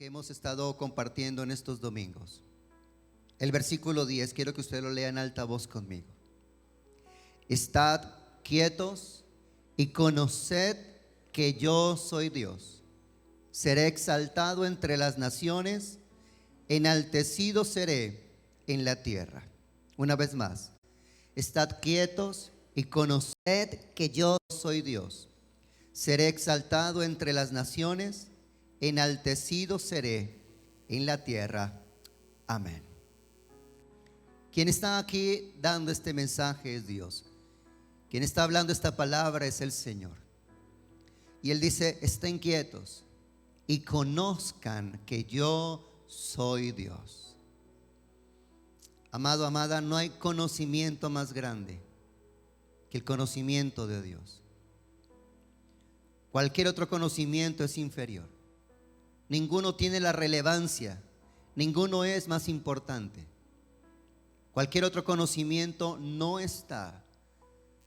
que hemos estado compartiendo en estos domingos. El versículo 10, quiero que usted lo lea en alta voz conmigo. Estad quietos y conoced que yo soy Dios. Seré exaltado entre las naciones, enaltecido seré en la tierra. Una vez más, estad quietos y conoced que yo soy Dios. Seré exaltado entre las naciones, enaltecido seré en la tierra. Amén. Quien está aquí dando este mensaje es Dios. Quien está hablando esta palabra es el Señor. Y Él dice, estén quietos y conozcan que yo soy Dios. Amado, amada, no hay conocimiento más grande que el conocimiento de Dios. Cualquier otro conocimiento es inferior. Ninguno tiene la relevancia, ninguno es más importante. Cualquier otro conocimiento no está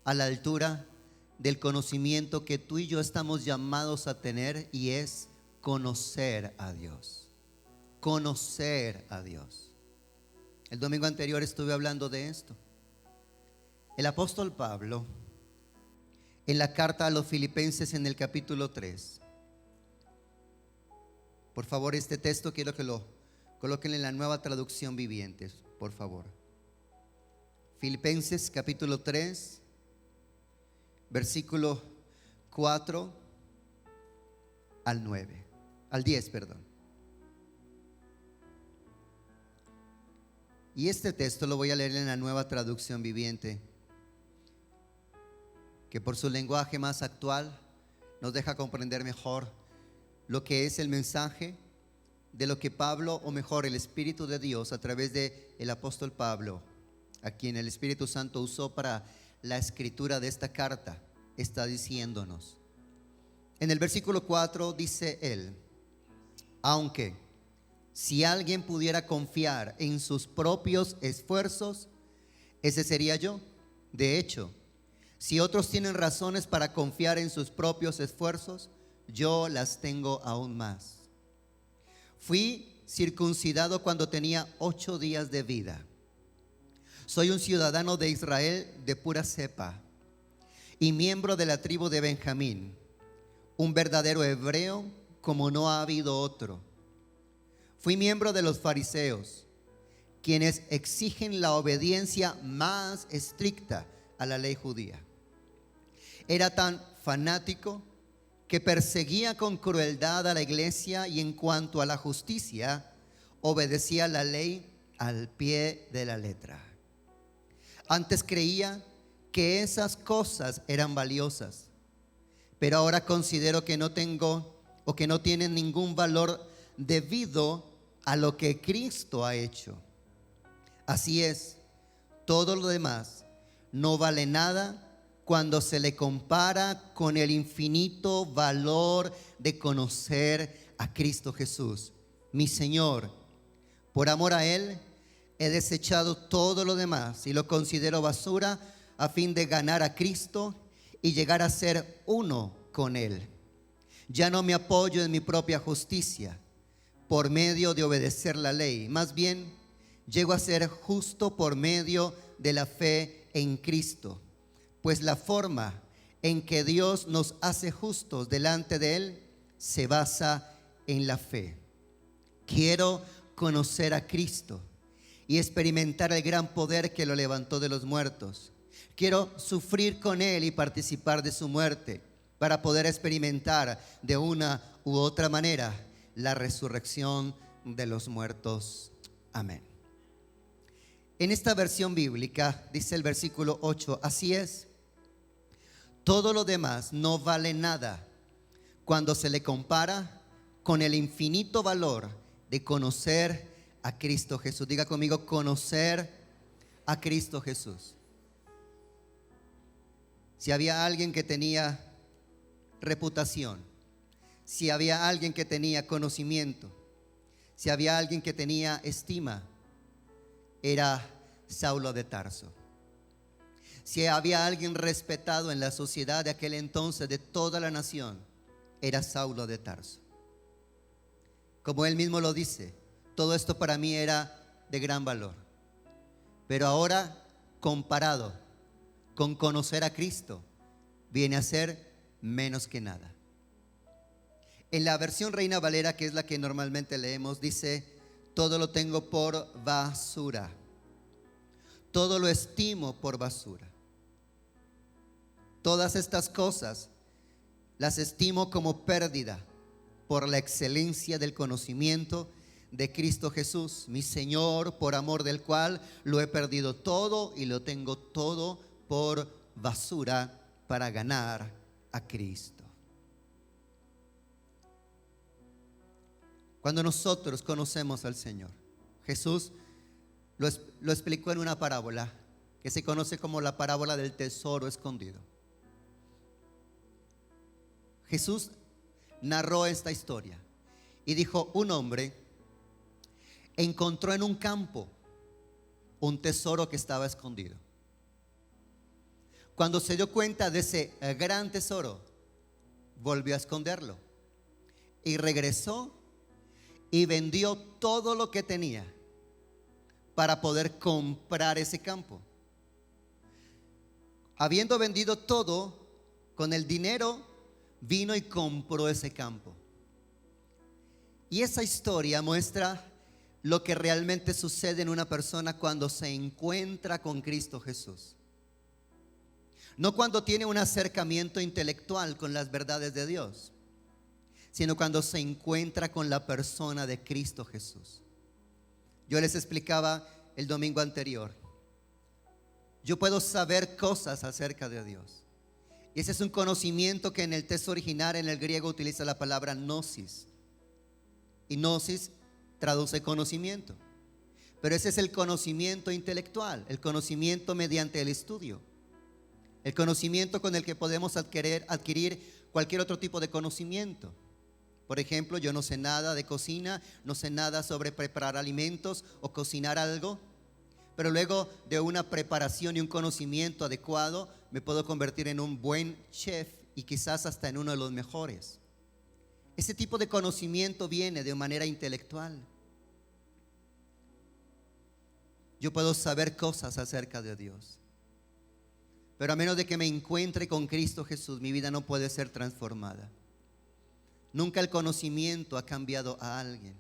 a la altura del conocimiento que tú y yo estamos llamados a tener, y es conocer a Dios. Conocer a Dios. El domingo anterior estuve hablando de esto. El apóstol Pablo, en la carta a los Filipenses en el capítulo 3, por favor, este texto quiero que lo coloquen en la Nueva Traducción Viviente, por favor. Filipenses capítulo 3, versículo 4 al 9, al 10, perdón. Y este texto lo voy a leer en la Nueva Traducción Viviente, que por su lenguaje más actual nos deja comprender mejor lo que es el mensaje de lo que Pablo, o mejor, el Espíritu de Dios a través de el apóstol Pablo, a quien el Espíritu Santo usó para la escritura de esta carta, está diciéndonos. En el versículo 4 dice él: aunque si alguien pudiera confiar en sus propios esfuerzos, ese sería yo. De hecho, si otros tienen razones para confiar en sus propios esfuerzos, yo las tengo aún más. Fui circuncidado cuando tenía 8 días de vida. Soy un ciudadano de Israel de pura cepa y miembro de la tribu de Benjamín, un verdadero hebreo como no ha habido otro. Fui miembro de los fariseos, quienes exigen la obediencia más estricta a la ley judía. Era tan fanático que perseguía con crueldad a la iglesia, y en cuanto a la justicia, obedecía la ley al pie de la letra. Antes creía que esas cosas eran valiosas, pero ahora considero que no tengo o que no tienen ningún valor debido a lo que Cristo ha hecho. Así es, todo lo demás no vale nada cuando se le compara con el infinito valor de conocer a Cristo Jesús, mi Señor. Por amor a Él, he desechado todo lo demás y lo considero basura a fin de ganar a Cristo y llegar a ser uno con Él. Ya no me apoyo en mi propia justicia por medio de obedecer la ley. Más bien, llego a ser justo por medio de la fe en Cristo. Pues la forma en que Dios nos hace justos delante de Él se basa en la fe. Quiero conocer a Cristo y experimentar el gran poder que lo levantó de los muertos. Quiero sufrir con Él y participar de su muerte para poder experimentar de una u otra manera la resurrección de los muertos. Amén. En esta versión bíblica dice el versículo 8, así es, todo lo demás no vale nada cuando se le compara con el infinito valor de conocer a Cristo Jesús. Diga conmigo, conocer a Cristo Jesús. Si había alguien que tenía reputación, si había alguien que tenía conocimiento, si había alguien que tenía estima, era Saulo de Tarso. Si había alguien respetado en la sociedad de aquel entonces, de toda la nación, era Saulo de Tarso. Como él mismo lo dice, todo esto para mí era de gran valor. Pero ahora, comparado con conocer a Cristo, viene a ser menos que nada. En la versión Reina Valera, que es la que normalmente leemos, dice: todo lo tengo por basura. Todo lo estimo por basura. Todas estas cosas las estimo como pérdida por la excelencia del conocimiento de Cristo Jesús, mi Señor, por amor del cual lo he perdido todo y lo tengo todo por basura para ganar a Cristo. Cuando nosotros conocemos al Señor, Jesús lo explicó en una parábola que se conoce como la parábola del tesoro escondido. Jesús narró esta historia y dijo: un hombre encontró en un campo un tesoro que estaba escondido. Cuando se dio cuenta de ese gran tesoro, volvió a esconderlo y regresó y vendió todo lo que tenía para poder comprar ese campo. Habiendo vendido todo, con el dinero vino y compró ese campo. Y esa historia muestra lo que realmente sucede en una persona cuando se encuentra con Cristo Jesús. No cuando tiene un acercamiento intelectual con las verdades de Dios, sino cuando se encuentra con la persona de Cristo Jesús. Yo les explicaba el domingo anterior, yo puedo saber cosas acerca de Dios. Y ese es un conocimiento que en el texto original, en el griego, utiliza la palabra gnosis. Y gnosis traduce conocimiento. Pero ese es el conocimiento intelectual, el conocimiento mediante el estudio, el conocimiento con el que podemos adquirir cualquier otro tipo de conocimiento. Por ejemplo, yo no sé nada de cocina, no sé nada sobre preparar alimentos o cocinar algo, pero luego de una preparación y un conocimiento adecuado me puedo convertir en un buen chef y quizás hasta en uno de los mejores. Ese tipo de conocimiento viene de manera intelectual. Yo puedo saber cosas acerca de Dios, pero a menos de que me encuentre con Cristo Jesús, mi vida no puede ser transformada. Nunca el conocimiento ha cambiado a alguien.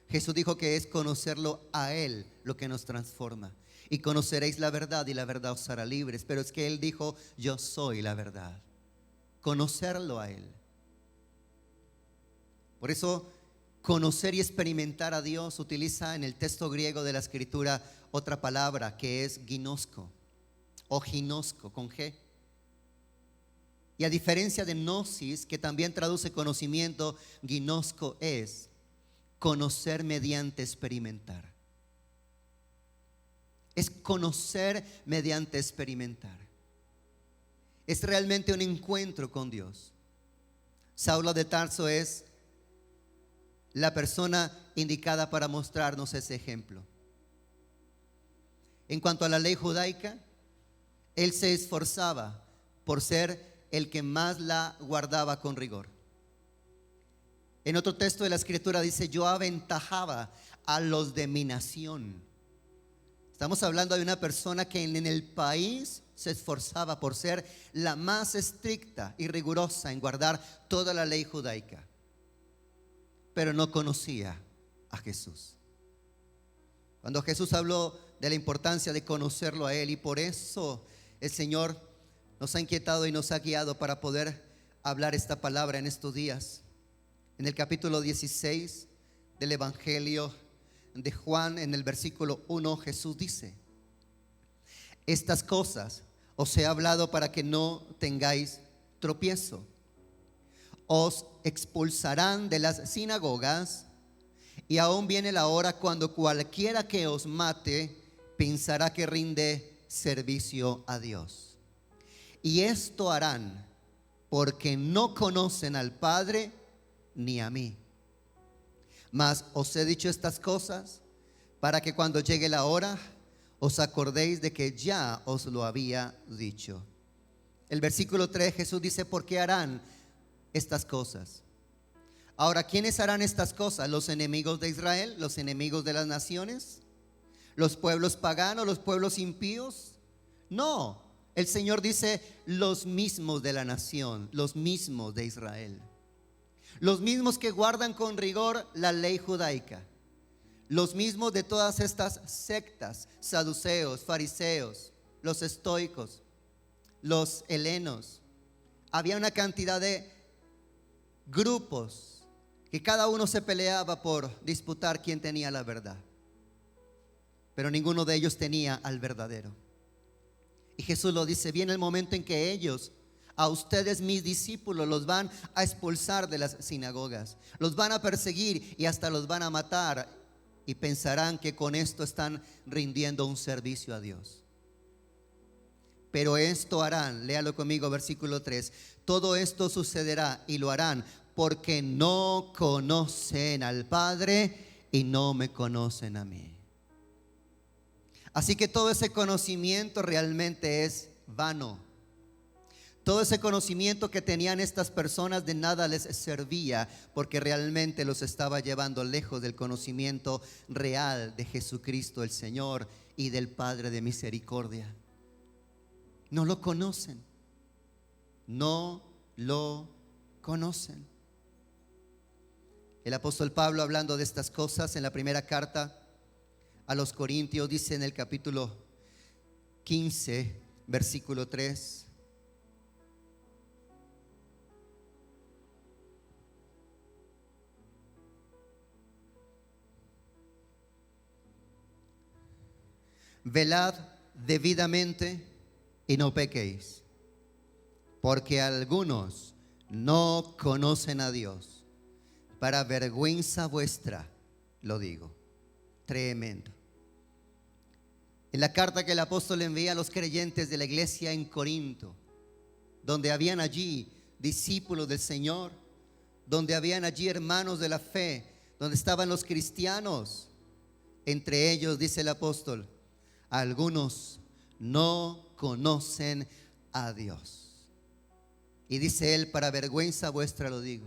Jesús dijo que es conocerlo a Él lo que nos transforma. Y conoceréis la verdad y la verdad os hará libres. Pero es que Él dijo: yo soy la verdad. Conocerlo a Él. Por eso, conocer y experimentar a Dios utiliza en el texto griego de la Escritura otra palabra que es ginosko o ginosco con G. Y a diferencia de gnosis, que también traduce conocimiento, ginosko es conocer mediante experimentar. Es conocer mediante experimentar. Es realmente un encuentro con Dios. Saulo de Tarso es la persona indicada para mostrarnos ese ejemplo. En cuanto a la ley judaica, él se esforzaba por ser el que más la guardaba con rigor. En otro texto de la Escritura dice: yo aventajaba a los de mi nación. Estamos hablando de una persona que en el país se esforzaba por ser la más estricta y rigurosa en guardar toda la ley judaica, pero no conocía a Jesús. Cuando Jesús habló de la importancia de conocerlo a Él, y por eso el Señor nos ha inquietado y nos ha guiado para poder hablar esta palabra en estos días. En el capítulo 16 del Evangelio de Juan, en el versículo 1, Jesús dice: estas cosas os he hablado para que no tengáis tropiezo. Os expulsarán de las sinagogas, y aún viene la hora cuando cualquiera que os mate pensará que rinde servicio a Dios. Y esto harán porque no conocen al Padre ni a mí. Mas os he dicho estas cosas para que cuando llegue la hora os acordéis de que ya os lo había dicho. El versículo 3, Jesús dice: ¿por qué harán estas cosas? Ahora, ¿quiénes harán estas cosas? ¿Los enemigos de Israel? ¿Los enemigos de las naciones? ¿Los pueblos paganos? ¿Los pueblos impíos? No, el Señor dice los mismos de la nación, los mismos de Israel, los mismos que guardan con rigor la ley judaica, los mismos de todas estas sectas, saduceos, fariseos, los estoicos, los helenos. Había una cantidad de grupos que cada uno se peleaba por disputar quién tenía la verdad, pero ninguno de ellos tenía al verdadero. Y Jesús lo dice: viene el momento en que ellos, a ustedes mis discípulos, los van a expulsar de las sinagogas, los van a perseguir y hasta los van a matar, y pensarán que con esto están rindiendo un servicio a Dios. Pero esto harán, léalo conmigo, versículo 3: todo esto sucederá y lo harán porque no conocen al Padre y no me conocen a mí. Así que todo ese conocimiento realmente es vano. Todo ese conocimiento que tenían estas personas de nada les servía, porque realmente los estaba llevando lejos del conocimiento real de Jesucristo el Señor y del Padre de misericordia. No lo conocen. No lo conocen. El apóstol Pablo, hablando de estas cosas en la primera carta a los Corintios, dice en el capítulo 15, versículo 3: velad debidamente y no pequéis, porque algunos no conocen a Dios. Para vergüenza vuestra lo digo. Tremendo. En la carta que el apóstol envía a los creyentes de la iglesia en Corinto, donde habían allí discípulos del Señor, donde habían allí hermanos de la fe, donde estaban los cristianos, entre ellos, dice el apóstol, algunos no conocen a Dios. Y dice él: para vergüenza vuestra lo digo.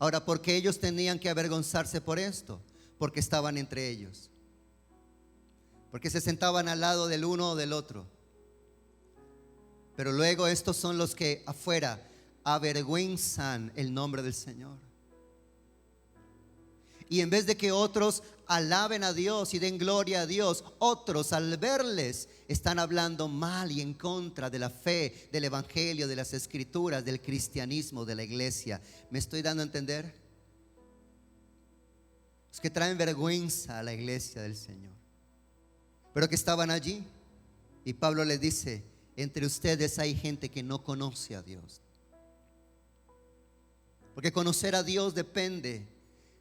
Ahora, ¿por qué ellos tenían que avergonzarse por esto? Porque estaban entre ellos, porque se sentaban al lado del uno o del otro. Pero luego estos son los que afuera avergüenzan el nombre del Señor. Y en vez de que otros alaben a Dios y den gloria a Dios, otros al verles están hablando mal y en contra de la fe, del evangelio, de las escrituras, del cristianismo, de la iglesia. ¿Me estoy dando a entender? Los que traen vergüenza a la iglesia del Señor, pero que estaban allí. Y Pablo les dice: entre ustedes hay gente que no conoce a Dios. Porque conocer a Dios depende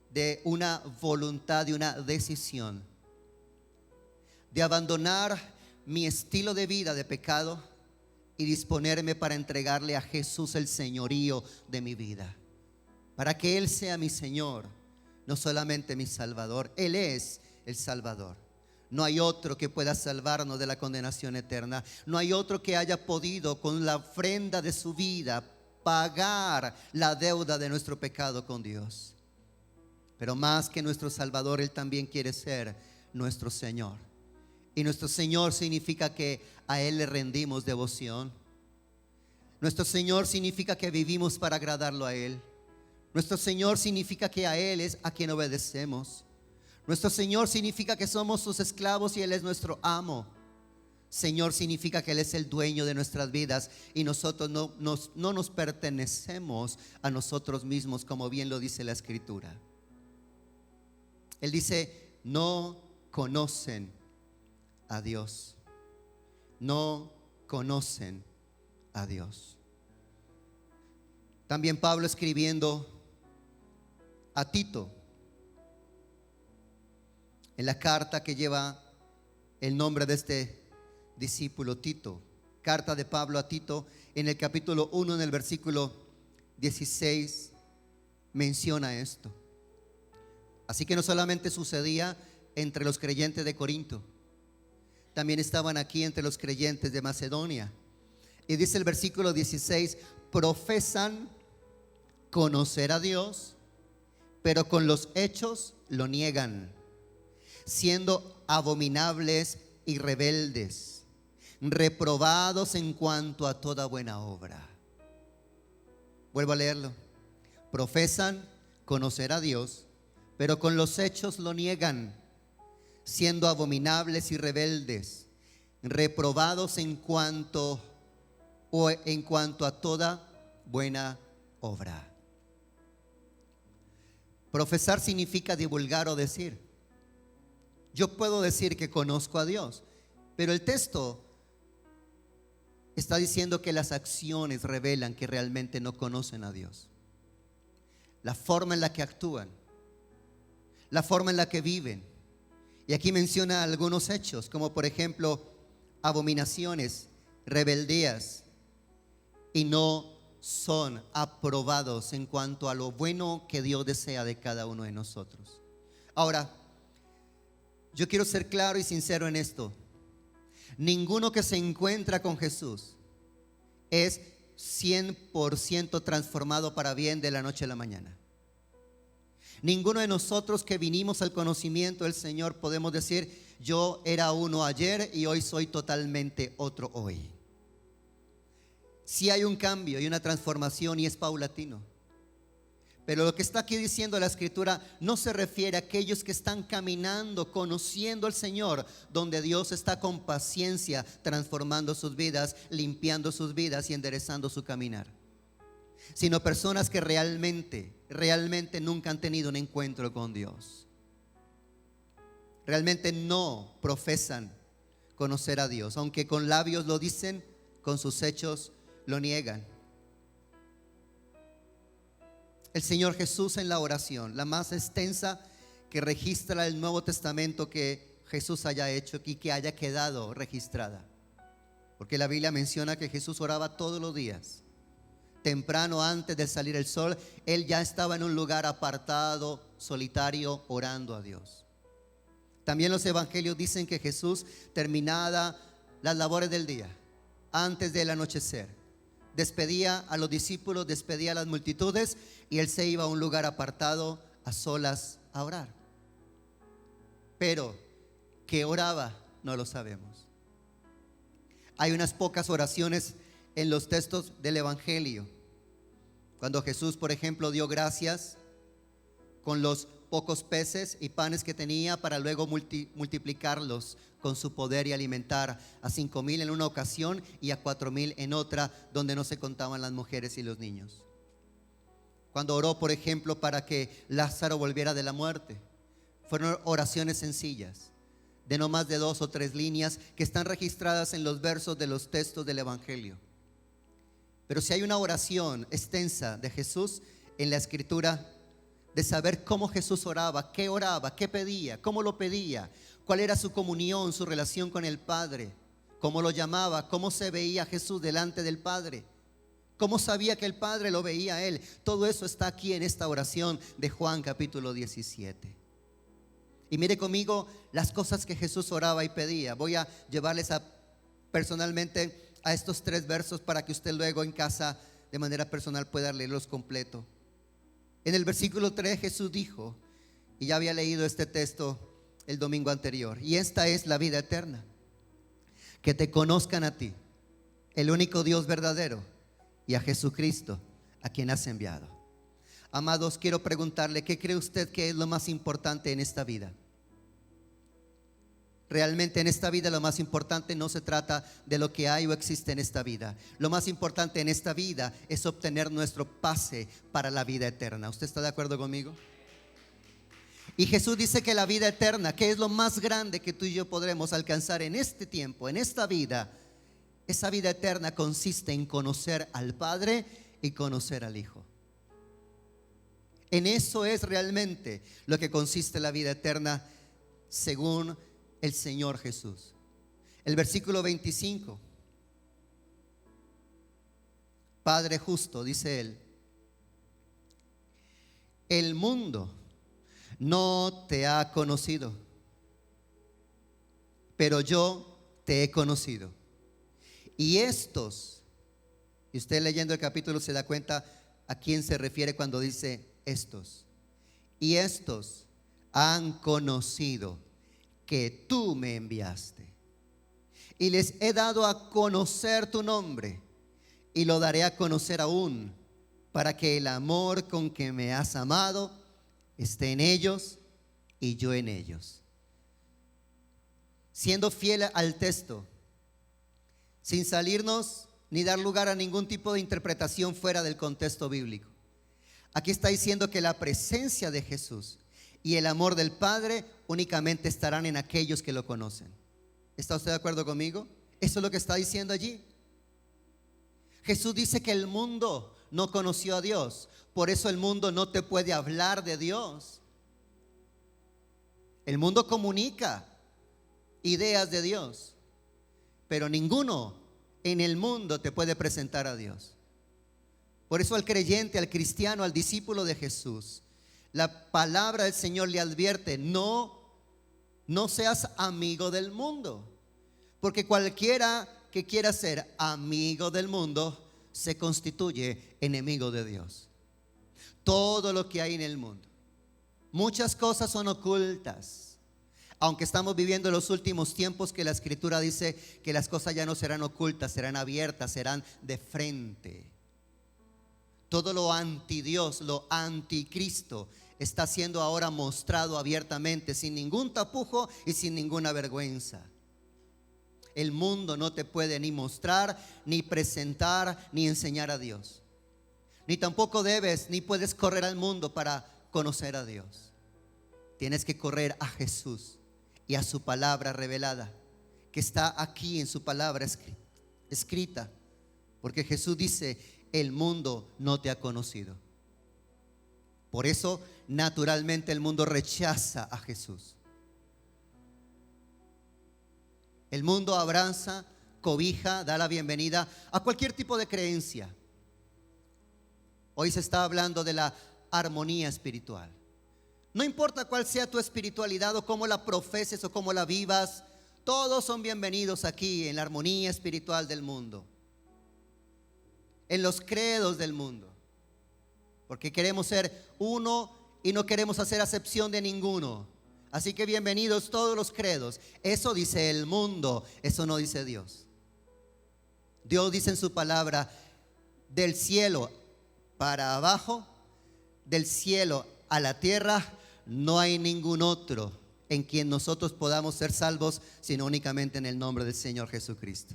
de una voluntad, de una decisión, de abandonar mi estilo de vida de pecado y disponerme para entregarle a Jesús el señorío de mi vida, para que Él sea mi Señor, no solamente mi Salvador. Él es el Salvador. No hay otro que pueda salvarnos de la condenación eterna. No hay otro que haya podido con la ofrenda de su vida pagar la deuda de nuestro pecado con Dios. Pero más que nuestro Salvador, Él también quiere ser nuestro Señor. Y nuestro Señor significa que a Él le rendimos devoción. Nuestro Señor significa que vivimos para agradarlo a Él. Nuestro Señor significa que a Él es a quien obedecemos. Nuestro Señor significa que somos sus esclavos y Él es nuestro amo. Señor significa que Él es el dueño de nuestras vidas y nosotros no nos pertenecemos a nosotros mismos, como bien lo dice la Escritura. Él dice: no conocen a Dios. No conocen a Dios. También Pablo, escribiendo a Tito, en la carta que lleva el nombre de este discípulo, Tito, carta de Pablo a Tito, en el capítulo 1, en el versículo 16, menciona esto. Así que no solamente sucedía entre los creyentes de Corinto, también estaban aquí entre los creyentes de Macedonia. Y dice el versículo 16: profesan conocer a Dios, pero con los hechos lo niegan, siendo abominables y rebeldes, reprobados en cuanto a toda buena obra. Vuelvo a leerlo. Profesan conocer a Dios, pero con los hechos lo niegan, siendo abominables y rebeldes, reprobados en cuanto a toda buena obra. Profesar significa divulgar o decir. Yo puedo decir que conozco a Dios, pero el texto está diciendo que las acciones revelan que realmente no conocen a Dios. La forma en la que actúan, la forma en la que viven. Y aquí menciona algunos hechos, como por ejemplo abominaciones, rebeldías, y no son aprobados en cuanto a lo bueno que Dios desea de cada uno de nosotros. Ahora, yo quiero ser claro y sincero en esto. Ninguno que se encuentra con Jesús es 100% transformado para bien de la noche a la mañana. Ninguno de nosotros que vinimos al conocimiento del Señor podemos decir: yo era uno ayer y hoy soy totalmente otro hoy. Sí hay un cambio y una transformación, y es paulatino. Pero lo que está aquí diciendo la Escritura no se refiere a aquellos que están caminando, conociendo al Señor, donde Dios está con paciencia transformando sus vidas, limpiando sus vidas y enderezando su caminar, sino personas que realmente nunca han tenido un encuentro con Dios. Realmente no profesan conocer a Dios, aunque con labios lo dicen, con sus hechos lo niegan. El Señor Jesús, en la oración, la más extensa que registra el Nuevo Testamento que Jesús haya hecho y que haya quedado registrada, porque la Biblia menciona que Jesús oraba todos los días. Temprano, antes de salir el sol, Él ya estaba en un lugar apartado, solitario, orando a Dios. También los evangelios dicen que Jesús, terminada las labores del día, antes del anochecer, despedía a los discípulos, despedía a las multitudes, y Él se iba a un lugar apartado, a solas, a orar. Pero ¿qué oraba? No lo sabemos. Hay unas pocas oraciones en los textos del evangelio. Cuando Jesús, por ejemplo, dio gracias con los pocos peces y panes que tenía, para luego multiplicarlos con su poder y alimentar a 5,000 en una ocasión y a 4,000 en otra, donde no se contaban las mujeres y los niños. Cuando oró, por ejemplo, para que Lázaro volviera de la muerte, fueron oraciones sencillas, de no más de 2 o 3 líneas, que están registradas en los versos de los textos del evangelio. Pero si hay una oración extensa de Jesús en la Escritura, de saber cómo Jesús oraba, qué pedía, cómo lo pedía, cuál era su comunión, su relación con el Padre, cómo lo llamaba, cómo se veía Jesús delante del Padre, cómo sabía que el Padre lo veía a Él. Todo eso está aquí en esta oración de Juan capítulo 17. Y mire conmigo las cosas que Jesús oraba y pedía. Voy a llevarles personalmente a estos 3 versos para que usted luego en casa de manera personal pueda leerlos completo. En el versículo 3 Jesús dijo, y ya había leído este texto el domingo anterior: y esta es la vida eterna, que te conozcan a ti, el único Dios verdadero, y a Jesucristo, a quien has enviado. Amados, quiero preguntarle, ¿qué cree usted que es lo más importante en esta vida? Realmente en esta vida lo más importante no se trata de lo que hay o existe en esta vida. Lo más importante en esta vida es obtener nuestro pase para la vida eterna. ¿Usted está de acuerdo conmigo? Y Jesús dice que la vida eterna, que es lo más grande que tú y yo podremos alcanzar en este tiempo, en esta vida, esa vida eterna consiste en conocer al Padre y conocer al Hijo. En eso es realmente lo que consiste la vida eterna según el Señor Jesús. El versículo 25: Padre justo, dice Él, el mundo no te ha conocido, pero yo te he conocido. Y estos, y usted leyendo el capítulo se da cuenta a quién se refiere cuando dice estos. y estos han conocido que tú me enviaste. Y les he dado a conocer tu nombre, y lo daré a conocer aún, para que el amor con que me has amado esté en ellos y yo en ellos. Siendo fiel al texto, sin salirnos ni dar lugar a ningún tipo de interpretación fuera del contexto bíblico. Aquí está diciendo que la presencia de Jesús y el amor del Padre únicamente estarán en aquellos que lo conocen. ¿Está usted de acuerdo conmigo? Eso es lo que está diciendo allí. Jesús dice que el mundo no conoció a Dios, por eso el mundo no te puede hablar de Dios. El mundo comunica ideas de Dios, pero ninguno en el mundo te puede presentar a Dios. Por eso al creyente, al cristiano, al discípulo de Jesús, la palabra del Señor le advierte: no seas amigo del mundo, porque cualquiera que quiera ser amigo del mundo se constituye enemigo de Dios. Todo lo que hay en el mundo, muchas cosas son ocultas, aunque estamos viviendo los últimos tiempos que la Escritura dice que las cosas ya no serán ocultas, serán abiertas, serán de frente. Todo lo anti Dios, lo anticristo está siendo ahora mostrado abiertamente, sin ningún tapujo y sin ninguna vergüenza. El mundo no te puede ni mostrar, ni presentar, ni enseñar a Dios. Ni tampoco debes, ni puedes correr al mundo para conocer a Dios. Tienes que correr a Jesús y a su palabra revelada, que está aquí en su palabra escrita. Porque Jesús dice: el mundo no te ha conocido. Por eso, naturalmente, el mundo rechaza a Jesús. El mundo abraza, cobija, da la bienvenida a cualquier tipo de creencia. Hoy se está hablando de la armonía espiritual. No importa cuál sea tu espiritualidad o cómo la profeses o cómo la vivas, todos son bienvenidos aquí en la armonía espiritual del mundo, en los credos del mundo, porque queremos ser uno y no queremos hacer acepción de ninguno. Así que bienvenidos todos los credos. Eso dice el mundo, eso no dice Dios. Dios dice en su palabra: del cielo para abajo, del cielo a la tierra, no hay ningún otro en quien nosotros podamos ser salvos, sino únicamente en el nombre del Señor Jesucristo.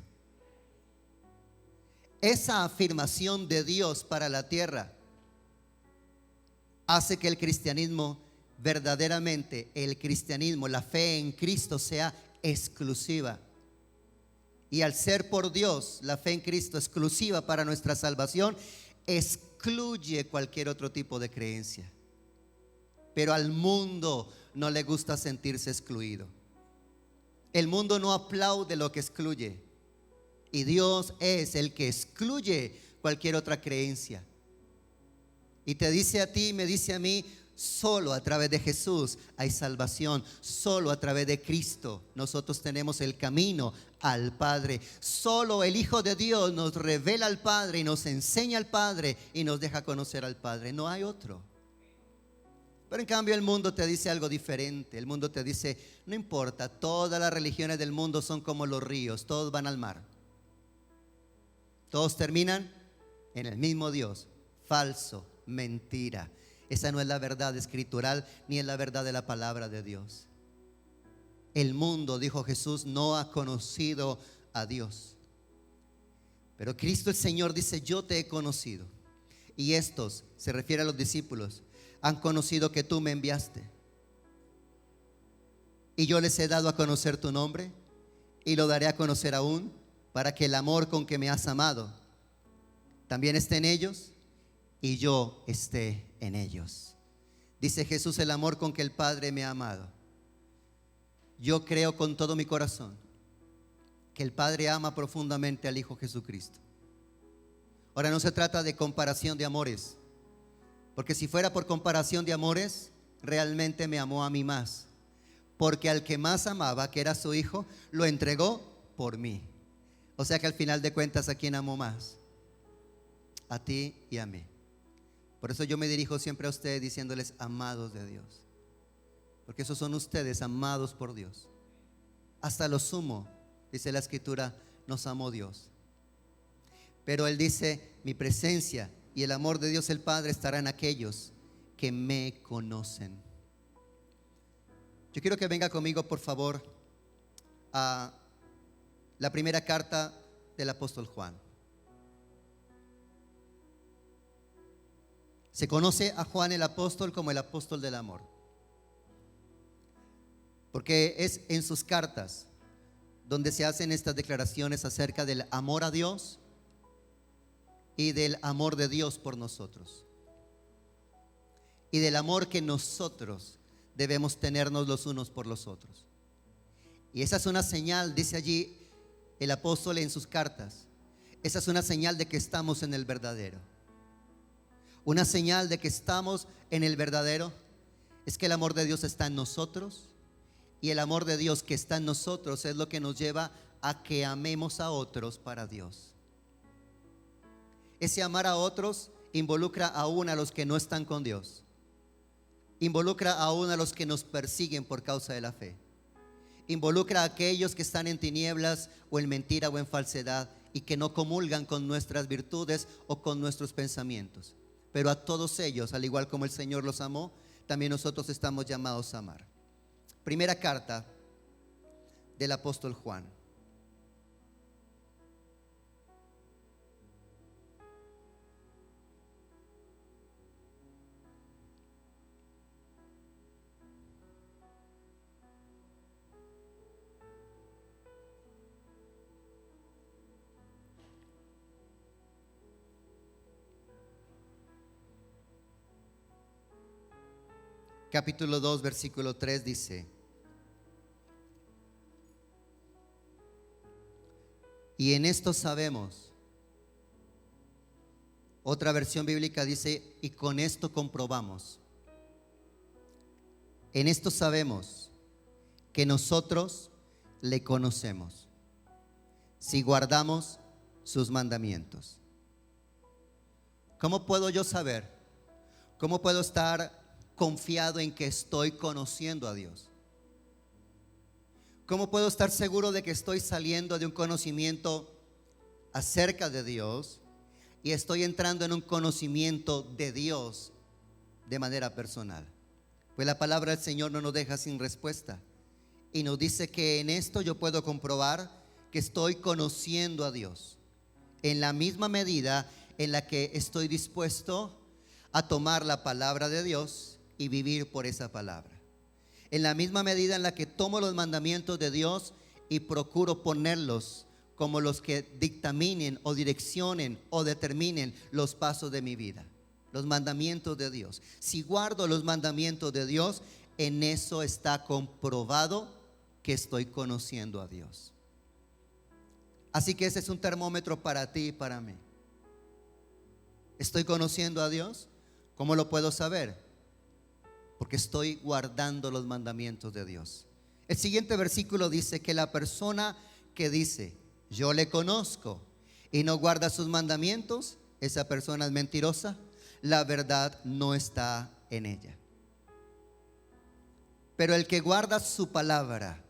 Esa afirmación de Dios para la tierra hace que el cristianismo, verdaderamente el cristianismo, la fe en Cristo, sea exclusiva. Y al ser por Dios la fe en Cristo exclusiva para nuestra salvación, excluye cualquier otro tipo de creencia. Pero al mundo no le gusta sentirse excluido. El mundo no aplaude lo que excluye, y Dios es el que excluye cualquier otra creencia. Y te dice a ti, me dice a mí: solo a través de Jesús hay salvación. Solo a través de Cristo nosotros tenemos el camino al Padre. Solo el Hijo de Dios nos revela al Padre y nos enseña al Padre y nos deja conocer al Padre. No hay otro. Pero en cambio el mundo te dice algo diferente. El mundo te dice: no importa, todas las religiones del mundo son como los ríos, todos van al mar, todos terminan en el mismo Dios. Falso, mentira. Esa no es la verdad escritural, ni es la verdad de la palabra de Dios. El mundo, dijo Jesús, no ha conocido a Dios, pero Cristo el Señor dice: yo te he conocido. Y estos, se refiere a los discípulos, han conocido que tú me enviaste. Y yo les he dado a conocer tu nombre, y lo daré a conocer aún, para que el amor con que me has amado también esté en ellos y yo esté en ellos. Dice Jesús: el amor con que el Padre me ha amado. Yo creo con todo mi corazón que el Padre ama profundamente al Hijo Jesucristo. Ahora, no se trata de comparación de amores, porque si fuera por comparación de amores, realmente me amó a mí más, porque al que más amaba, que era su Hijo, lo entregó por mí. O sea que al final de cuentas, ¿a quién amó más? A ti y a mí. Por eso yo me dirijo siempre a ustedes diciéndoles amados de Dios, porque esos son ustedes, amados por Dios. Hasta lo sumo, dice la Escritura, nos amó Dios. Pero Él dice: mi presencia y el amor de Dios el Padre estará en aquellos que me conocen. Yo quiero que venga conmigo, por favor, a la primera carta del apóstol Juan. Se conoce a Juan el apóstol como el apóstol del amor, porque es en sus cartas donde se hacen estas declaraciones acerca del amor a Dios y del amor de Dios por nosotros, y del amor que nosotros debemos tenernos los unos por los otros. Y esa es una señal, dice allí el apóstol en sus cartas, esa es una señal de que estamos en el verdadero. Una señal de que estamos en el verdadero es que el amor de Dios está en nosotros, y el amor de Dios que está en nosotros es lo que nos lleva a que amemos a otros para Dios. Ese amar a otros involucra aún a los que no están con Dios, involucra aún a los que nos persiguen por causa de la fe, involucra a aquellos que están en tinieblas o en mentira o en falsedad y que no comulgan con nuestras virtudes o con nuestros pensamientos. Pero a todos ellos, al igual como el Señor los amó, también nosotros estamos llamados a amar. Primera carta del apóstol Juan. Capítulo 2, versículo 3 dice: y en esto sabemos. Otra versión bíblica dice: y con esto comprobamos. En esto sabemos que nosotros le conocemos, si guardamos sus mandamientos. ¿Cómo puedo yo saber? ¿Cómo puedo estar confiado en que estoy conociendo a Dios? ¿Cómo puedo estar seguro de que estoy saliendo de un conocimiento acerca de Dios y estoy entrando en un conocimiento de Dios de manera personal? Pues la palabra del Señor no nos deja sin respuesta y nos dice que en esto yo puedo comprobar que estoy conociendo a Dios en la misma medida en la que estoy dispuesto a tomar la palabra de Dios y vivir por esa palabra. En la misma medida en la que tomo los mandamientos de Dios y procuro ponerlos como los que dictaminen o direccionen o determinen los pasos de mi vida. Los mandamientos de Dios. Si guardo los mandamientos de Dios, en eso está comprobado que estoy conociendo a Dios. Así que ese es un termómetro para ti y para mí. ¿Estoy conociendo a Dios? ¿Cómo lo puedo saber? Porque estoy guardando los mandamientos de Dios. El siguiente versículo dice que la persona que dice yo le conozco y no guarda sus mandamientos, esa persona es mentirosa, la verdad no está en ella. Pero el que guarda su palabra,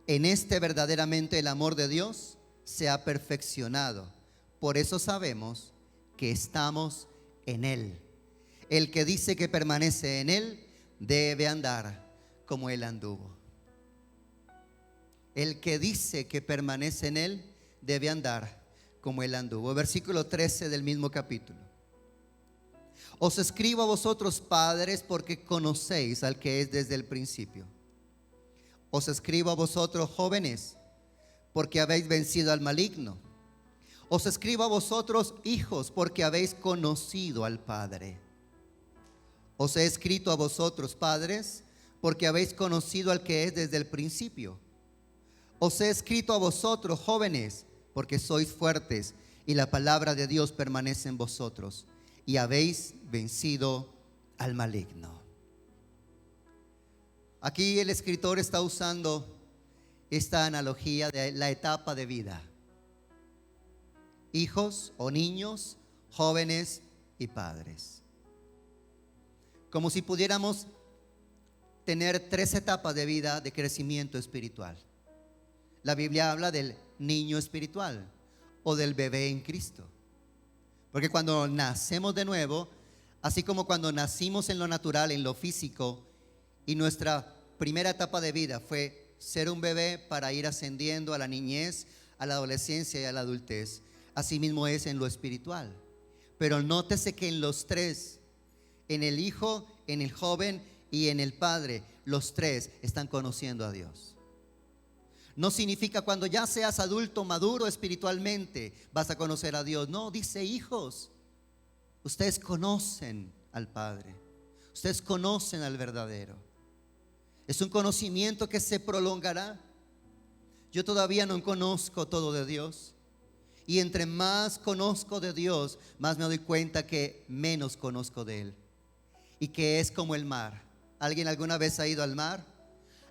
en este verdaderamente el amor de Dios se ha perfeccionado. Por eso sabemos que estamos en Él. El que dice que permanece en Él debe andar como Él anduvo. El que dice que permanece en Él debe andar como Él anduvo. Versículo 13 del mismo capítulo. Os escribo a vosotros, padres, porque conocéis al que es desde el principio. Os escribo a vosotros, jóvenes, porque habéis vencido al maligno. Os escribo a vosotros, hijos, porque habéis conocido al Padre. Os he escrito a vosotros, padres, porque habéis conocido al que es desde el principio. Os he escrito a vosotros, jóvenes, porque sois fuertes y la palabra de Dios permanece en vosotros y habéis vencido al maligno. Aquí el escritor está usando esta analogía de la etapa de vida. Hijos o niños, jóvenes y padres. Como si pudiéramos tener 3 etapas de vida de crecimiento espiritual. La Biblia habla del niño espiritual o del bebé en Cristo. Porque cuando nacemos de nuevo, así como cuando nacimos en lo natural, en lo físico, y nuestra primera etapa de vida fue ser un bebé para ir ascendiendo a la niñez, a la adolescencia y a la adultez, así mismo es en lo espiritual. Pero nótese que en los 3, en el hijo, en el joven y en el padre, los 3 están conociendo a Dios. No significa cuando ya seas adulto, maduro espiritualmente, vas a conocer a Dios. No, dice hijos. Ustedes conocen al Padre. Ustedes conocen al verdadero. Es un conocimiento que se prolongará. Yo todavía no conozco todo de Dios. Y entre más conozco de Dios, más me doy cuenta que menos conozco de Él. Y que es como el mar. ¿Alguien alguna vez ha ido al mar?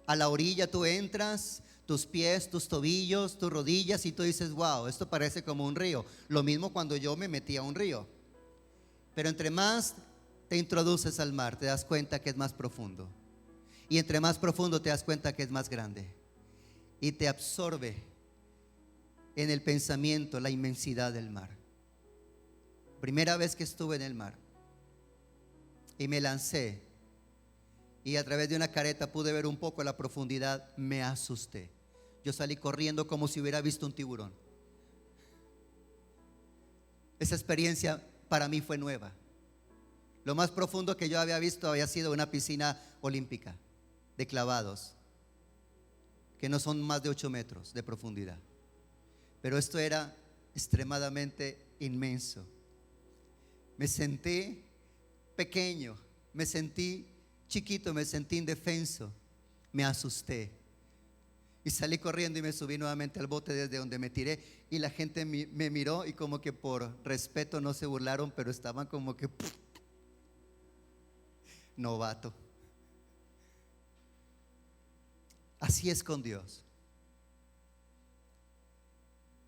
A la orilla tú entras, tus pies, tus tobillos, tus rodillas, y tú dices, wow, esto parece como un río. Lo mismo cuando yo me metí a un río. Pero entre más te introduces al mar, te das cuenta que es más profundo. Y entre más profundo te das cuenta que es más grande. Y te absorbe en el pensamiento la inmensidad del mar. Primera vez que estuve en el mar y me lancé, y a través de una careta pude ver un poco la profundidad, me asusté. Yo salí corriendo como si hubiera visto un tiburón. Esa experiencia para mí fue nueva. Lo más profundo que yo había visto había sido una piscina olímpica de clavados, que no son más de 8 metros de profundidad. Pero esto era extremadamente inmenso. Me sentí pequeño, me sentí chiquito, me sentí indefenso, me asusté. Y salí corriendo y me subí nuevamente al bote desde donde me tiré. Y la gente me miró y como que por respeto no se burlaron, pero estaban como que novato. Así es con Dios.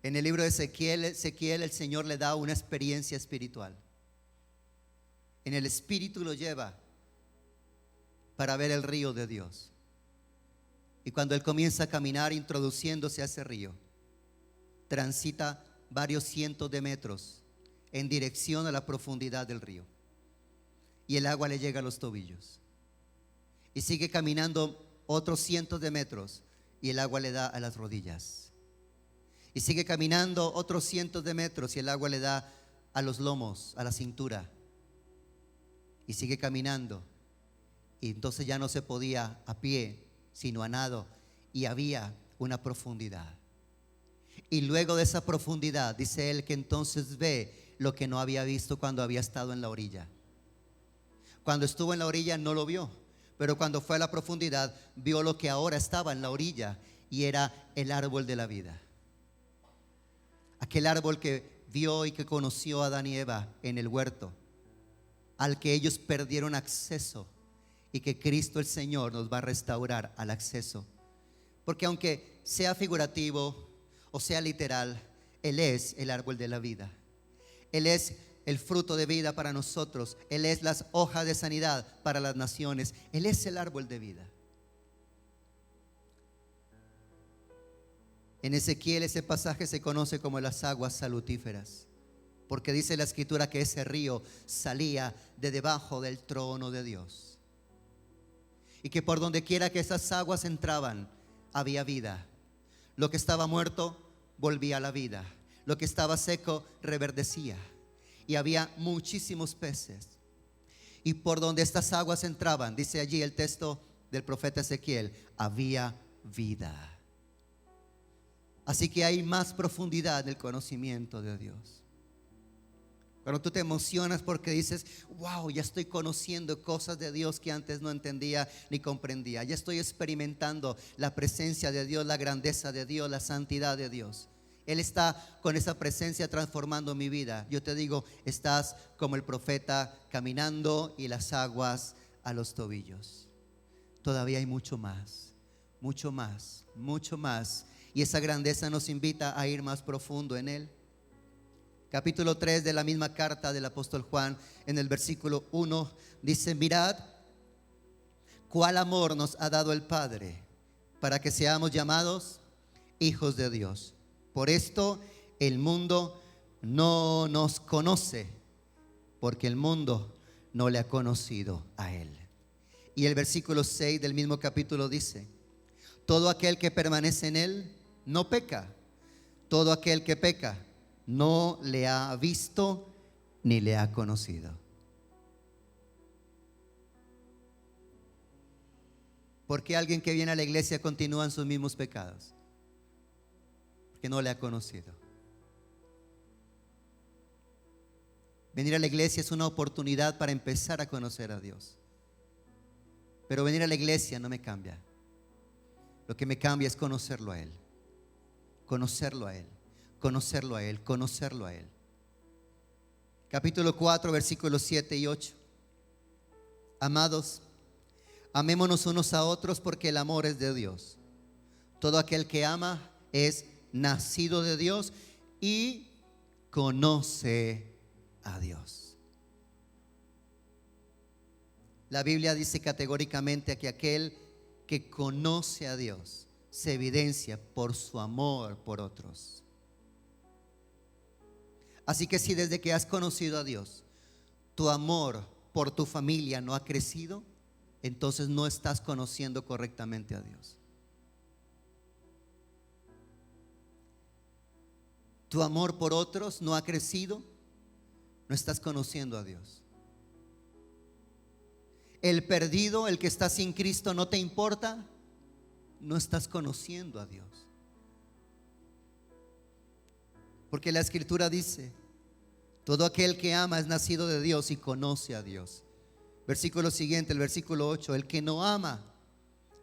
En el libro de Ezequiel, el Señor le da una experiencia espiritual. En el espíritu lo lleva para ver el río de Dios. Y cuando él comienza a caminar introduciéndose a ese río, transita varios cientos de metros en dirección a la profundidad del río. Y el agua le llega a los tobillos. Y sigue caminando otros cientos de metros y el agua le da a las rodillas. Y sigue caminando otros cientos de metros y el agua le da a los lomos, a la cintura. Y sigue caminando. Y entonces ya no se podía a pie, sino a nado, y había una profundidad. Y luego de esa profundidad, dice él que entonces ve lo que no había visto cuando había estado en la orilla. Cuando estuvo en la orilla no lo vio, pero cuando fue a la profundidad vio lo que ahora estaba en la orilla, y era el árbol de la vida. Aquel árbol que vio y que conoció a Adán y Eva en el huerto, al que ellos perdieron acceso, y que Cristo el Señor nos va a restaurar al acceso. Porque aunque sea figurativo o sea literal, Él es el árbol de la vida. Él es el fruto de vida para nosotros. Él es las hojas de sanidad para las naciones. Él es el árbol de vida. En Ezequiel ese pasaje se conoce como las aguas salutíferas, porque dice la escritura que ese río salía de debajo del trono de Dios. Y que por donde quiera que esas aguas entraban, había vida. Lo que estaba muerto volvía a la vida. Lo que estaba seco reverdecía. Y había muchísimos peces. Y por donde estas aguas entraban, dice allí el texto del profeta Ezequiel, había vida. Así que hay más profundidad en el conocimiento de Dios. Cuando tú te emocionas porque dices, wow, ya estoy conociendo cosas de Dios que antes no entendía ni comprendía. Ya estoy experimentando la presencia de Dios, la grandeza de Dios, la santidad de Dios. Él está con esa presencia transformando mi vida. Yo te digo, estás como el profeta caminando y las aguas a los tobillos. Todavía hay mucho más, mucho más, mucho más. Y esa grandeza nos invita a ir más profundo en Él. capítulo 3 de la misma carta del apóstol Juan, en el versículo 1, dice: mirad cuál amor nos ha dado el Padre para que seamos llamados hijos de Dios. Por esto el mundo no nos conoce, porque el mundo no le ha conocido a Él. Y el versículo 6 del mismo capítulo dice: todo aquel que permanece en Él no peca. Todo aquel que peca no le ha visto ni le ha conocido. ¿Por qué alguien que viene a la iglesia continúa en sus mismos pecados? Porque no le ha conocido. Venir a la iglesia es una oportunidad para empezar a conocer a Dios. Pero venir a la iglesia no me cambia. Lo que me cambia es conocerlo a Él. Conocerlo a Él. Conocerlo a Él. Conocerlo a Él. Capítulo 4, versículos 7 y 8. Amados, amémonos unos a otros, porque el amor es de Dios. Todo aquel que ama es nacido de Dios y conoce a Dios. La Biblia dice categóricamente que aquel que conoce a Dios se evidencia por su amor por otros. Así que si desde que has conocido a Dios tu amor por tu familia no ha crecido, entonces no estás conociendo correctamente a Dios. Tu amor por otros no ha crecido, no estás conociendo a Dios. El perdido, el que está sin Cristo, no te importa, no estás conociendo a Dios. Porque la Escritura dice: todo aquel que ama es nacido de Dios y conoce a Dios. Versículo siguiente, el versículo 8: el que no ama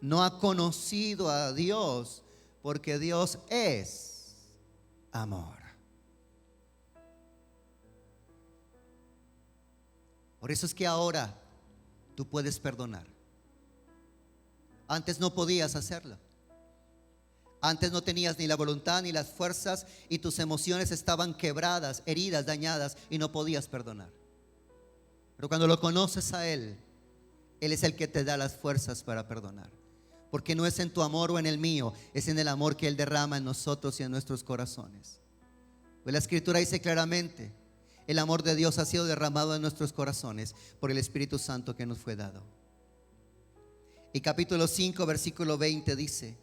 no ha conocido a Dios, porque Dios es amor. Por eso es que ahora tú puedes perdonar. Antes no podías hacerlo. Antes no tenías ni la voluntad ni las fuerzas, y tus emociones estaban quebradas, heridas, dañadas, y no podías perdonar. Pero cuando lo conoces a Él, Él es el que te da las fuerzas para perdonar. Porque no es en tu amor o en el mío, es en el amor que Él derrama en nosotros y en nuestros corazones. Pues la Escritura dice claramente: el amor de Dios ha sido derramado en nuestros corazones por el Espíritu Santo que nos fue dado. Y capítulo 5, versículo 20 dice: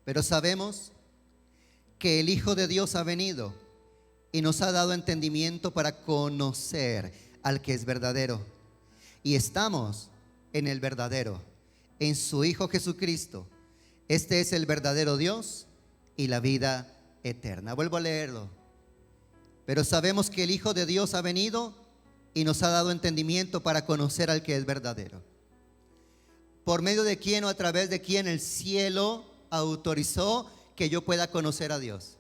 pero sabemos que el Hijo de Dios ha venido y nos ha dado entendimiento para conocer al que es verdadero. Y estamos en el verdadero, en su Hijo Jesucristo. Este es el verdadero Dios y la vida eterna. Vuelvo a leerlo. Pero sabemos que el Hijo de Dios ha venido y nos ha dado entendimiento para conocer al que es verdadero. ¿Por medio de quién o a través de quién el cielo autorizó que yo pueda conocer a Dios?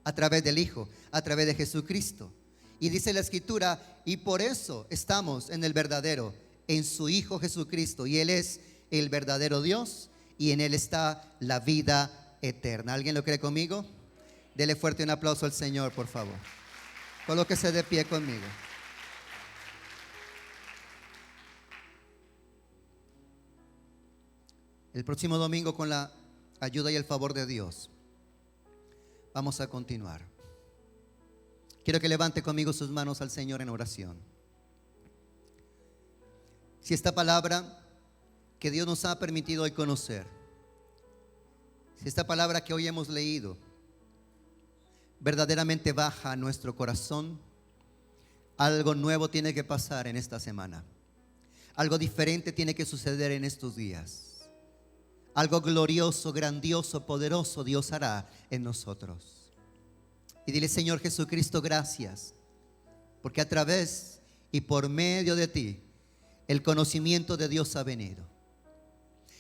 A través del Hijo, a través de Jesucristo. Y dice la Escritura: y por eso estamos en el verdadero, en su Hijo Jesucristo. Y Él es el verdadero Dios y en Él está la vida eterna. ¿Alguien lo cree conmigo? Dele fuerte un aplauso al Señor, por favor. Colóquese de pie conmigo. El próximo domingo, con la ayuda y el favor de Dios, vamos a continuar. Quiero que levante conmigo sus manos al Señor en oración. Si esta palabra que Dios nos ha permitido hoy conocer, si esta palabra que hoy hemos leído verdaderamente baja a nuestro corazón, algo nuevo tiene que pasar en esta semana. Algo diferente tiene que suceder en estos días. Algo glorioso, grandioso, poderoso Dios hará en nosotros. Y dile: Señor Jesucristo, gracias, porque a través y por medio de ti el conocimiento de Dios ha venido.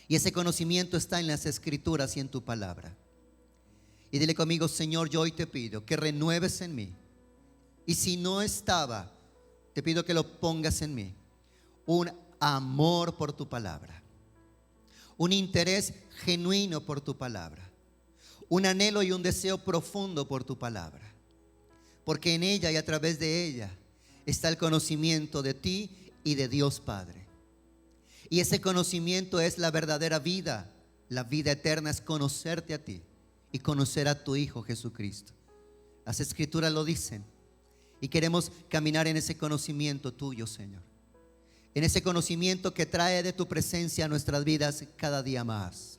Y ese conocimiento está en las Escrituras y en tu palabra. Y dile conmigo: Señor, yo hoy te pido que renueves en mí. Y si no estaba, te pido que lo pongas en mí. Un amor por tu palabra. Un interés genuino por tu palabra. Un anhelo y un deseo profundo por tu palabra. porque en ella y a través de ella está el conocimiento de ti y de Dios Padre. Y ese conocimiento es la verdadera vida. La vida eterna es conocerte a ti y conocer a tu Hijo Jesucristo. Las Escrituras lo dicen. Y queremos caminar en ese conocimiento tuyo, Señor. En ese conocimiento que trae de tu presencia a nuestras vidas cada día más.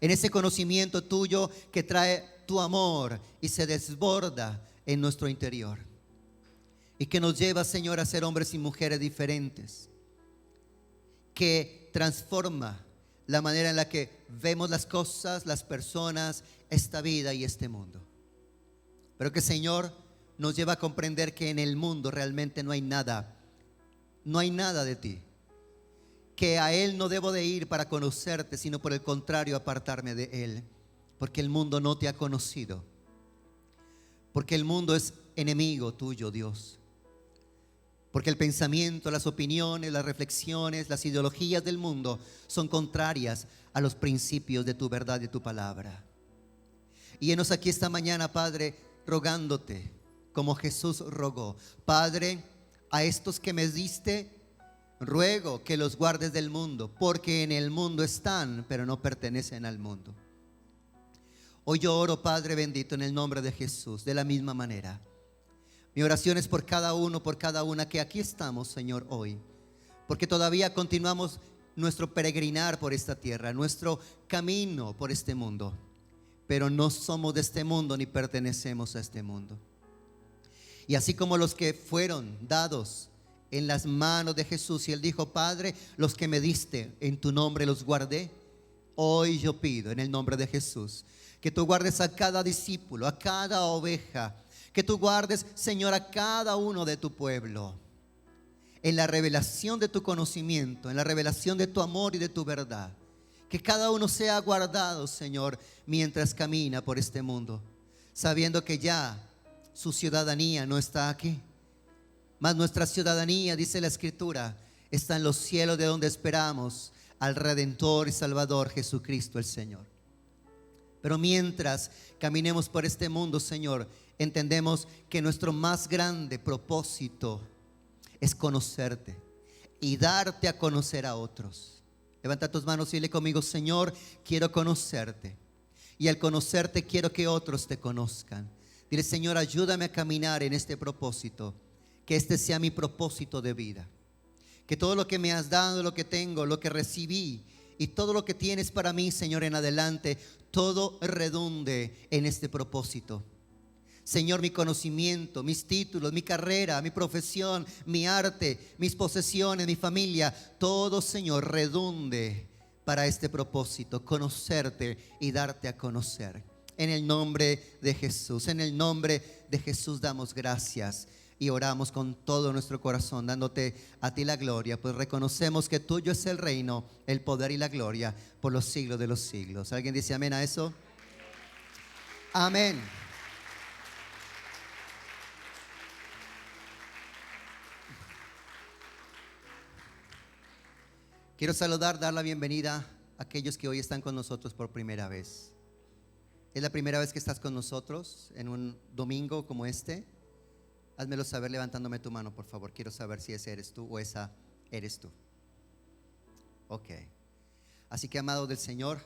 En ese conocimiento tuyo que trae tu amor y se desborda en nuestro interior. Y que nos lleva, Señor, a ser hombres y mujeres diferentes. Que transforma la manera en la que vemos las cosas, las personas, esta vida y este mundo. Pero que, Señor, nos lleva a comprender que en el mundo realmente no hay nada de ti. Que a Él no debo de ir para conocerte, sino por el contrario apartarme de Él. Porque el mundo no te ha conocido. Porque el mundo es enemigo tuyo, Dios. Porque el pensamiento, las opiniones, las reflexiones, las ideologías del mundo son contrarias a los principios de tu verdad y de tu palabra. Y enos aquí esta mañana, Padre, rogándote como Jesús rogó. Padre, a estos que me diste, ruego que los guardes del mundo, porque en el mundo están, pero no pertenecen al mundo. Hoy yo oro, Padre bendito, en el nombre de Jesús, de la misma manera. Mi oración es por cada uno, por cada una que aquí estamos, Señor, hoy. Porque todavía continuamos nuestro peregrinar por esta tierra, nuestro camino por este mundo. Pero no somos de este mundo ni pertenecemos a este mundo. Y así como los que fueron dados en las manos de Jesús, y Él dijo: Padre, los que me diste en tu nombre los guardé. Hoy yo pido en el nombre de Jesús que tú guardes a cada discípulo, a cada oveja. Que tú guardes, Señor, a cada uno de tu pueblo en la revelación de tu conocimiento, en la revelación de tu amor y de tu verdad. Que cada uno sea guardado, Señor, mientras camina por este mundo, sabiendo que ya su ciudadanía no está aquí, mas nuestra ciudadanía, dice la Escritura, está en los cielos, de donde esperamos al Redentor y Salvador Jesucristo el Señor. Pero mientras caminemos por este mundo, Señor, entendemos que nuestro más grande propósito es conocerte y darte a conocer a otros. Levanta tus manos y dile conmigo: Señor, quiero conocerte, y al conocerte quiero que otros te conozcan. Dile: Señor, ayúdame a caminar en este propósito, que este sea mi propósito de vida. Que todo lo que me has dado, lo que tengo, lo que recibí y todo lo que tienes para mí, Señor, en adelante, todo redunde en este propósito. Señor, mi conocimiento, mis títulos, mi carrera, mi profesión, mi arte, mis posesiones, mi familia, todo, Señor, redunde para este propósito: conocerte y darte a conocer. En el nombre de Jesús, en el nombre de Jesús damos gracias y oramos con todo nuestro corazón, dándote a ti la gloria, pues reconocemos que tuyo es el reino, el poder y la gloria por los siglos de los siglos. ¿Alguien dice amén a eso? Amén. Quiero saludar, dar la bienvenida a aquellos que hoy están con nosotros por primera vez. ¿Es la primera vez que estás con nosotros en un domingo como este? Házmelo saber levantándome tu mano, por favor. Quiero saber si ese eres tú o esa eres tú. Ok. Así que, amados del Señor,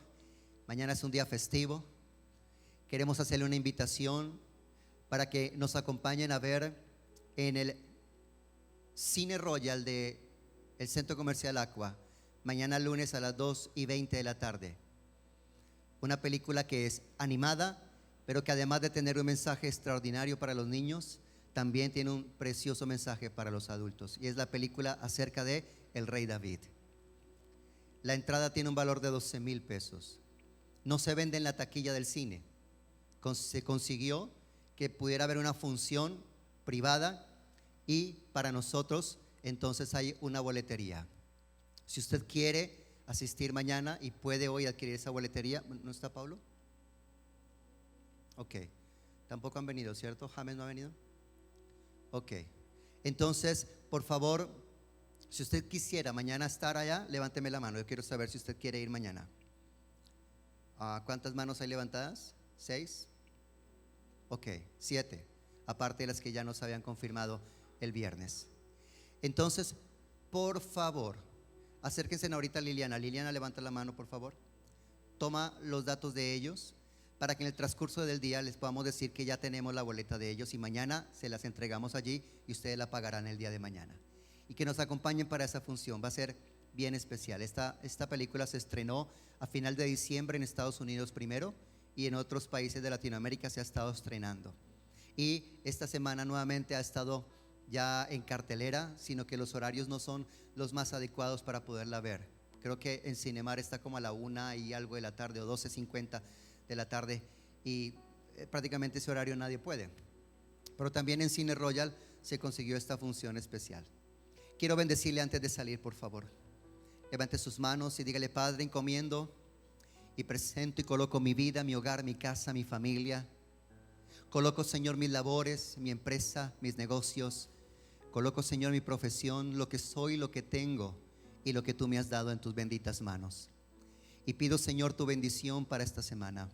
mañana es un día festivo. Queremos hacerle una invitación para que nos acompañen a ver en el Cine Royal del Centro Comercial Aqua, mañana lunes a las 2:20 de la tarde. Una película que es animada, pero que además de tener un mensaje extraordinario para los niños, también tiene un precioso mensaje para los adultos. Y es la película acerca de el rey David. La entrada tiene un valor de 12,000 pesos. No se vende en la taquilla del cine. Se consiguió que pudiera haber una función privada, y para nosotros entonces hay una boletería. Si usted quiere asistir mañana y puede hoy adquirir esa boletería. ¿No está Pablo? Ok. Tampoco han venido, ¿cierto? ¿James no ha venido? Ok. Entonces, por favor, si usted quisiera mañana estar allá, levánteme la mano. Yo quiero saber si usted quiere ir mañana. ¿Cuántas manos hay levantadas? 6. Ok, 7. aparte de las que ya nos habían confirmado el viernes. Entonces, por favor, acérquense ahorita a Liliana. Liliana, levanta la mano, por favor. Toma los datos de ellos para que en el transcurso del día les podamos decir que ya tenemos la boleta de ellos y mañana se las entregamos allí y ustedes la pagarán el día de mañana. Y que nos acompañen para esa función, va a ser bien especial. Esta película se estrenó a final de diciembre en Estados Unidos primero y en otros países de Latinoamérica se ha estado estrenando. Y esta semana nuevamente ha estado ya en cartelera, sino que los horarios no son los más adecuados para poderla ver. Creo que en Cinemar está como a la 1 y algo de la tarde o 12:50 de la tarde y prácticamente ese horario nadie puede. Pero también en Cine Royal se consiguió esta función especial. Quiero bendecirle antes de salir, por favor. Levante sus manos y dígale: Padre, encomiendo y presento y coloco mi vida, mi hogar, mi casa, mi familia. Coloco, Señor, mis labores, mi empresa, mis negocios. Coloco, Señor, mi profesión, lo que soy, lo que tengo y lo que tú me has dado en tus benditas manos. Y pido, Señor, tu bendición para esta semana.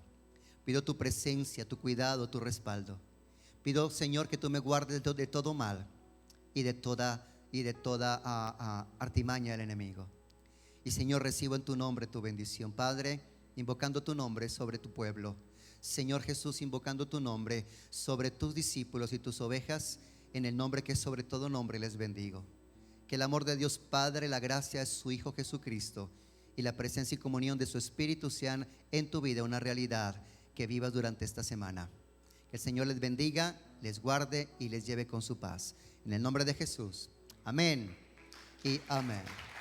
Pido tu presencia, tu cuidado, tu respaldo. Pido, Señor, que tú me guardes de todo mal y de toda artimaña del enemigo. Y, Señor, recibo en tu nombre tu bendición. Padre, invocando tu nombre sobre tu pueblo. Señor Jesús, invocando tu nombre sobre tus discípulos y tus ovejas, en el nombre que es sobre todo nombre les bendigo. Que el amor de Dios Padre, la gracia de su Hijo Jesucristo y la presencia y comunión de su Espíritu sean en tu vida una realidad que vivas durante esta semana. Que el Señor les bendiga, les guarde y les lleve con su paz. En el nombre de Jesús. Amén y amén.